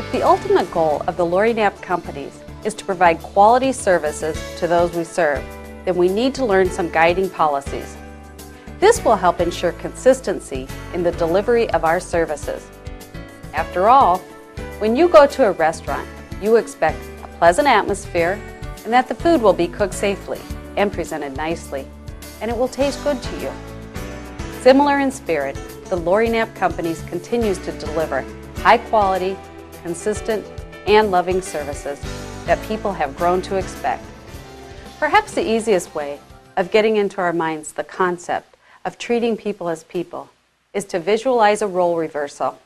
If the ultimate goal of the Lori Knapp Companies is to provide quality services to those we serve, then we need to learn some guiding policies. This will help ensure consistency in the delivery of our services. After all, when you go to a restaurant, you expect a pleasant atmosphere and that the food will be cooked safely and presented nicely, and it will taste good to you. Similar in spirit, the Lori Knapp Companies continues to deliver high quality, consistent, and loving services that people have grown to expect. Perhaps the easiest way of getting into our minds the concept of treating people as people is to visualize a role reversal.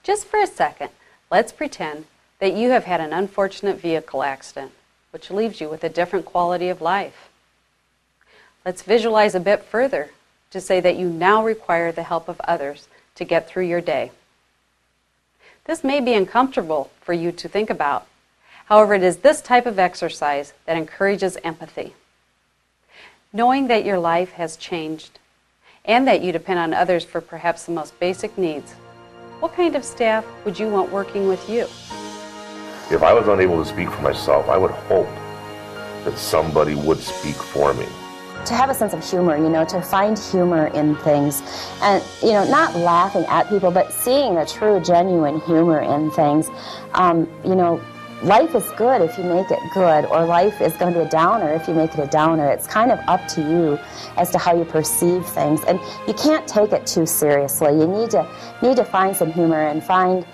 Just for a second, let's pretend that you have had an unfortunate vehicle accident, which leaves you with a different quality of life. Let's visualize a bit further to say that you now require the help of others to get through your day. This may be uncomfortable for you to think about. However, it is this type of exercise that encourages empathy. Knowing that your life has changed and that you depend on others for perhaps the most basic needs, what kind of staff would you want working with you? If I was unable to speak for myself, I would hope that somebody would speak for me. To have a sense of humor, to find humor in things and, not laughing at people, but seeing the true, genuine humor in things. Life is good if you make it good, or life is going to be a downer if you make it a downer. It's kind of up to you as to how you perceive things, and you can't take it too seriously. You need to find some humor and find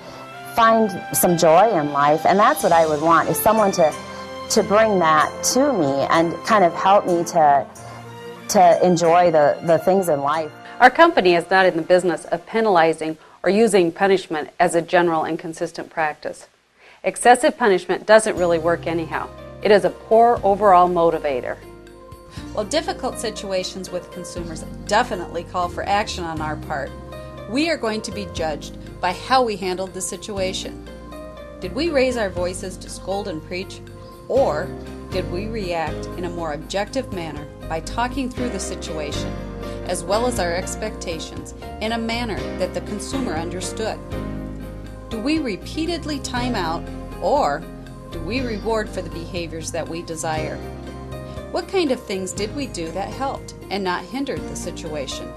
some joy in life, and that's what I would want, is someone to bring that to me and kind of help me to enjoy the things in life. Our company is not in the business of penalizing or using punishment as a general and consistent practice. Excessive punishment doesn't really work anyhow. It is a poor overall motivator. While difficult situations with consumers definitely call for action on our part, we are going to be judged by how we handled the situation. Did we raise our voices to scold and preach, or did we react in a more objective manner by talking through the situation, as well as our expectations, in a manner that the consumer understood? Do we repeatedly time out, or do we reward for the behaviors that we desire? What kind of things did we do that helped and not hindered the situation?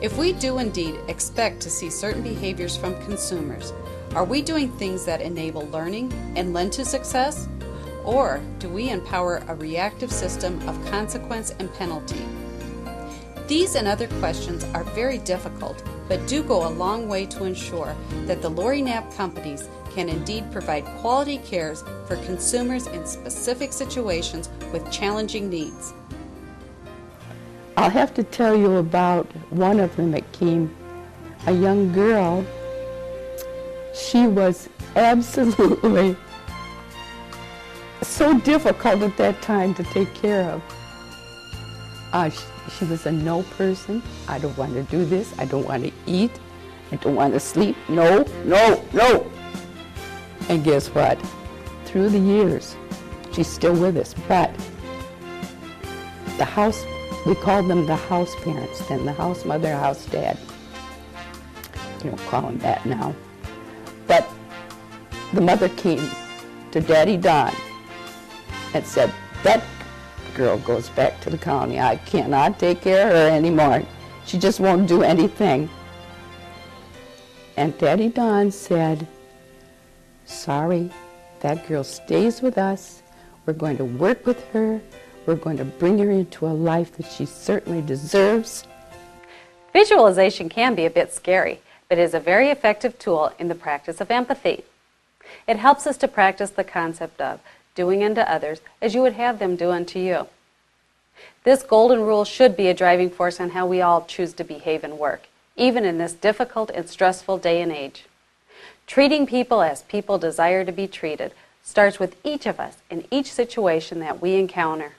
If we do indeed expect to see certain behaviors from consumers, are we doing things that enable learning and lend to success? Or do we empower a reactive system of consequence and penalty? These and other questions are very difficult, but do go a long way to ensure that the Lori Knapp Companies can indeed provide quality cares for consumers in specific situations with challenging needs. I'll have to tell you about one of them that came, a young girl. She was absolutely so difficult at that time to take care of. She was a no person. I don't want to do this. I don't want to eat. I don't want to sleep. No, no, no. And guess what? Through the years, she's still with us. But the house, we called them the house parents then, the house mother, house dad. You don't call them that now. But the mother came to Daddy Don and said, that girl goes back to the county. I cannot take care of her anymore. She just won't do anything. And Daddy Don said, sorry, that girl stays with us. We're going to work with her. We're going to bring her into a life that she certainly deserves. Visualization can be a bit scary, but is a very effective tool in the practice of empathy. It helps us to practice the concept of doing unto others as you would have them do unto you. This golden rule should be a driving force on how we all choose to behave and work, even in this difficult and stressful day and age. Treating people as people desire to be treated starts with each of us in each situation that we encounter.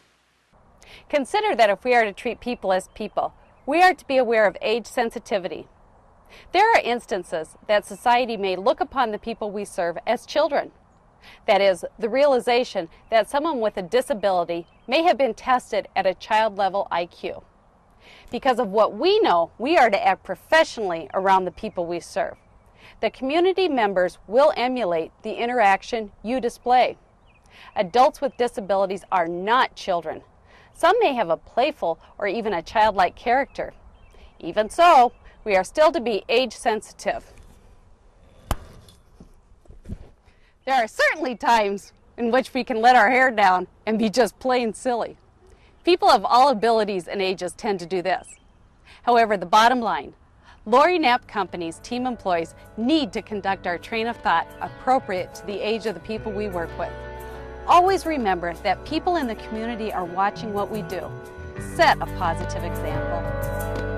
Consider that if we are to treat people as people, we are to be aware of age sensitivity. There are instances that society may look upon the people we serve as children. That is, the realization that someone with a disability may have been tested at a child-level IQ. Because of what we know, we are to act professionally around the people we serve. The community members will emulate the interaction you display. Adults with disabilities are not children. Some may have a playful or even a childlike character. Even so, we are still to be age sensitive. There are certainly times in which we can let our hair down and be just plain silly. People of all abilities and ages tend to do this. However, the bottom line, Lori Knapp Companies team employees need to conduct our train of thought appropriate to the age of the people we work with. Always remember that people in the community are watching what we do. Set a positive example.